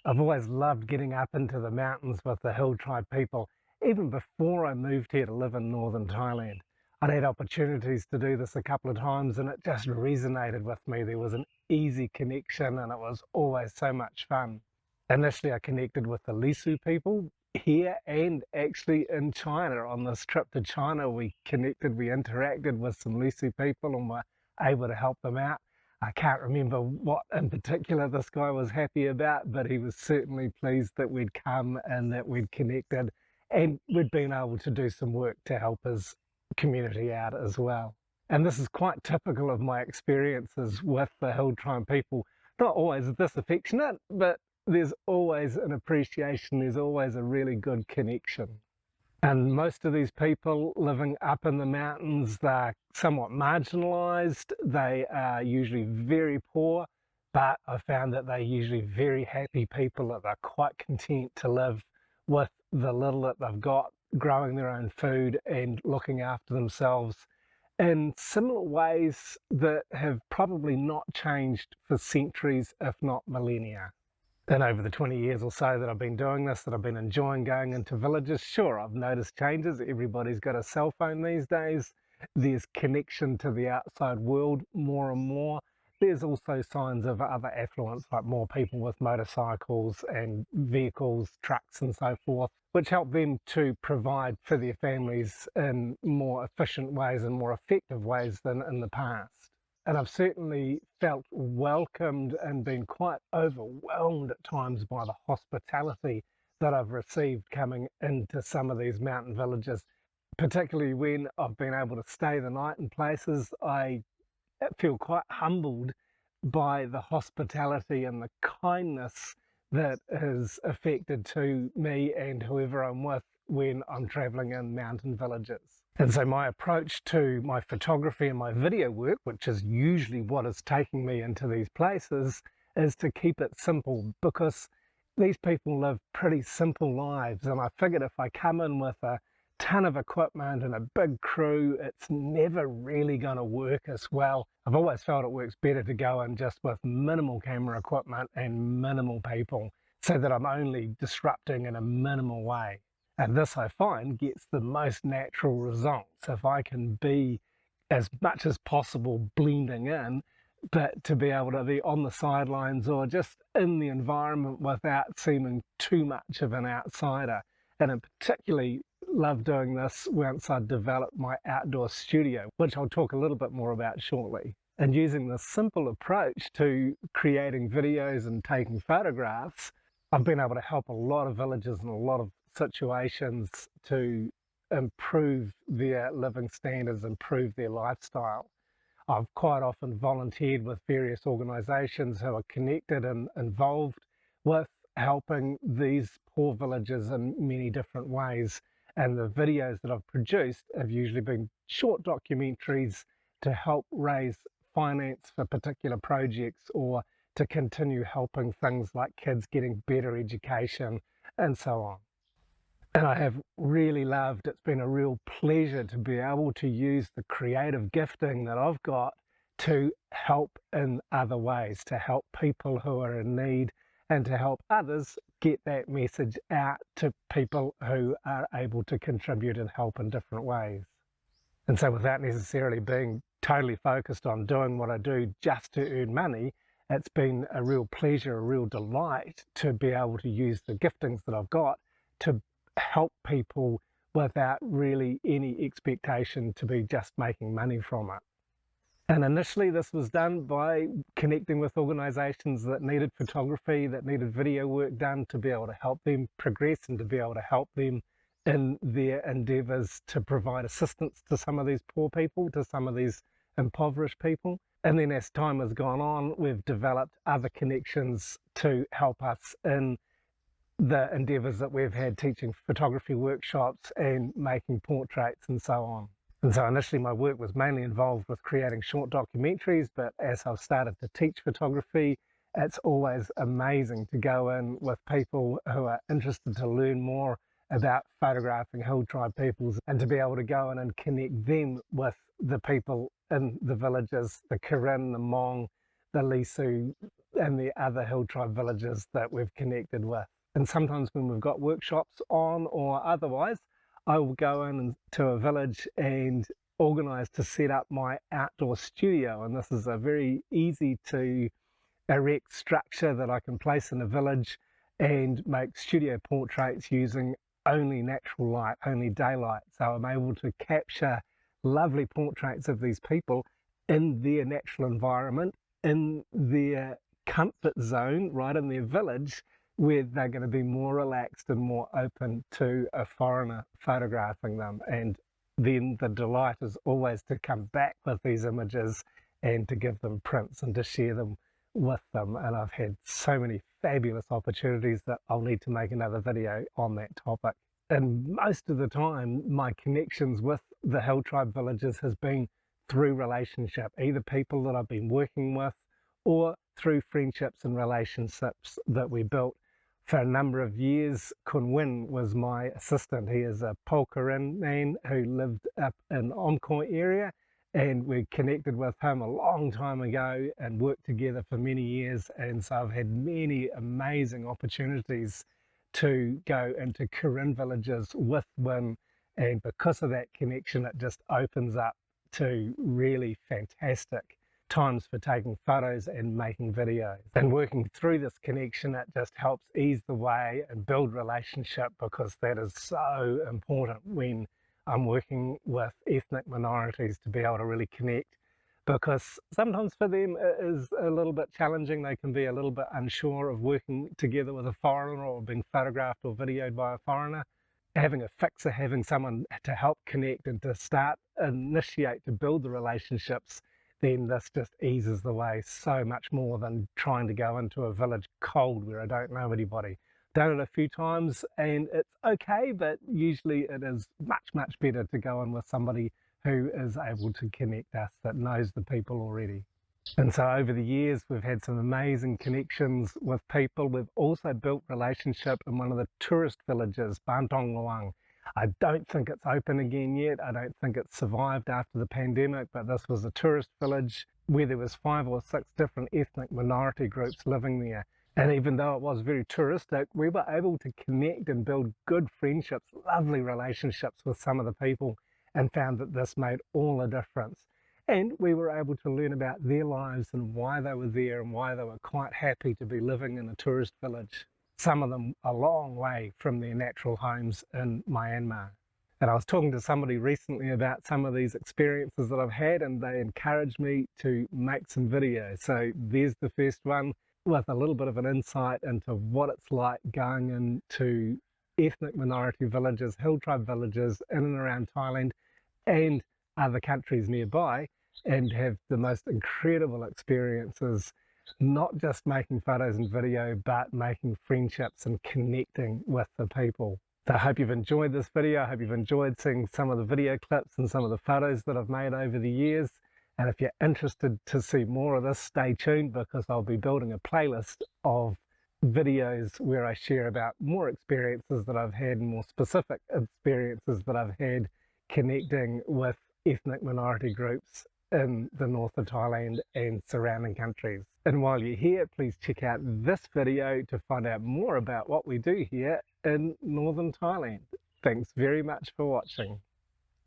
I've always loved getting up into the mountains with the hill tribe people. Even before I moved here to live in northern Thailand, I'd had opportunities to do this a couple of times and it just resonated with me. There was an easy connection and it was always so much fun. Initially, I connected with the Lisu people here and actually in China. On this trip to China, we interacted with some Lisu people and were able to help them out. I can't remember what in particular this guy was happy about, but he was certainly pleased that we'd come and that we'd connected and we'd been able to do some work to help his community out as well. And this is quite typical of my experiences with the hill tribe people. Not always this affectionate, but there's always an appreciation, there's always a really good connection. And most of these people living up in the mountains, they're somewhat marginalised, they are usually very poor, but I found that they're usually very happy people, that they're quite content to live with the little that they've got, growing their own food and looking after themselves in similar ways that have probably not changed for centuries, if not millennia. And over the 20 years or so that I've been doing this, that I've been enjoying going into villages, sure, I've noticed changes. Everybody's got a cell phone these days. There's connection to the outside world more and more. There's also signs of other affluence, like more people with motorcycles and vehicles, trucks and so forth, which help them to provide for their families in more efficient ways and more effective ways than in the past. And I've certainly felt welcomed and been quite overwhelmed at times by the hospitality that I've received coming into some of these mountain villages, particularly when I've been able to stay the night in places. I feel quite humbled by the hospitality and the kindness that is affected to me and whoever I'm with when I'm traveling in mountain villages. And so my approach to my photography and my video work, which is usually what is taking me into these places, is to keep it simple, because these people live pretty simple lives. And I figured if I come in with a ton of equipment and a big crew, it's never really going to work as well. I've always felt it works better to go in just with minimal camera equipment and minimal people, so that I'm only disrupting in a minimal way. And this, I find, gets the most natural results if I can be as much as possible blending in, but to be able to be on the sidelines or just in the environment without seeming too much of an outsider. And I particularly love doing this once I develop my outdoor studio, which I'll talk a little bit more about shortly. And using this simple approach to creating videos and taking photographs, I've been able to help a lot of villages and a lot of situations to improve their living standards, improve their lifestyle. I've quite often volunteered with various organisations who are connected and involved with helping these poor villages in many different ways. And the videos that I've produced have usually been short documentaries to help raise finance for particular projects, or to continue helping things like kids getting better education and so on. And I have really loved, it's been a real pleasure to be able to use the creative gifting that I've got to help in other ways, to help people who are in need and to help others get that message out to people who are able to contribute and help in different ways. And so without necessarily being totally focused on doing what I do just to earn money, it's been a real pleasure, a real delight to be able to use the giftings that I've got to help people without really any expectation to be just making money from it. And initially this was done by connecting with organisations that needed photography, that needed video work done, to be able to help them progress and to be able to help them in their endeavours to provide assistance to some of these poor people, to some of these impoverished people. And then as time has gone on, we've developed other connections to help us in the endeavours that we've had, teaching photography workshops and making portraits and so on. And so initially my work was mainly involved with creating short documentaries, but as I've started to teach photography, it's always amazing to go in with people who are interested to learn more about photographing hill tribe peoples, and to be able to go in and connect them with the people in the villages, the Karen, the Hmong, the Lisu, and the other hill tribe villages that we've connected with. And sometimes when we've got workshops on or otherwise, I will go to a village and organise to set up my outdoor studio. And this is a very easy to erect structure that I can place in a village and make studio portraits using only natural light, only daylight. So I'm able to capture lovely portraits of these people in their natural environment, in their comfort zone, right in their village, where they're going to be more relaxed and more open to a foreigner photographing them. And then the delight is always to come back with these images and to give them prints and to share them with them. And I've had so many fabulous opportunities that I'll need to make another video on that topic. And most of the time, my connections with the hill tribe villages has been through relationship, either people that I've been working with or through friendships and relationships that we built. For a number of years, Kun Win was my assistant. He is a Polkarin man who lived up in Omkoi area, and we connected with him a long time ago and worked together for many years. And so I've had many amazing opportunities to go into Karen villages with Win, and because of that connection, it just opens up to really fantastic times for taking photos and making videos. And working through this connection, it just helps ease the way and build relationship, because that is so important when I'm working with ethnic minorities, to be able to really connect, because sometimes for them it is a little bit challenging. They can be a little bit unsure of working together with a foreigner or being photographed or videoed by a foreigner. Having a fixer, having someone to help connect and to start, initiate, to build the relationships, then this just eases the way so much more than trying to go into a village cold where I don't know anybody. Done it a few times and it's okay, but usually it is much better to go in with somebody who is able to connect us, that knows the people already. And so over the years, we've had some amazing connections with people. We've also built relationship in one of the tourist villages, Bantong Luang. I don't think it's open again yet. I don't think it's survived after the pandemic, but this was a tourist village where there was 5 or 6 different ethnic minority groups living there. And even though it was very touristic, we were able to connect and build good friendships, lovely relationships with some of the people, and found that this made all the difference. And we were able to learn about their lives and why they were there and why they were quite happy to be living in a tourist village. Some of them a long way from their natural homes in Myanmar. And I was talking to somebody recently about some of these experiences that I've had, and they encouraged me to make some videos. So there's the first one with a little bit of an insight into what it's like going into ethnic minority villages, hill tribe villages in and around Thailand and other countries nearby, and have the most incredible experiences, not just making photos and video, but making friendships and connecting with the people. So I hope you've enjoyed this video. I hope you've enjoyed seeing some of the video clips and some of the photos that I've made over the years. And if you're interested to see more of this, stay tuned, because I'll be building a playlist of videos where I share about more experiences that I've had and more specific experiences that I've had connecting with ethnic minority groups in the north of Thailand and surrounding countries. And while you're here, please check out this video to find out more about what we do here in northern Thailand. Thanks very much for watching.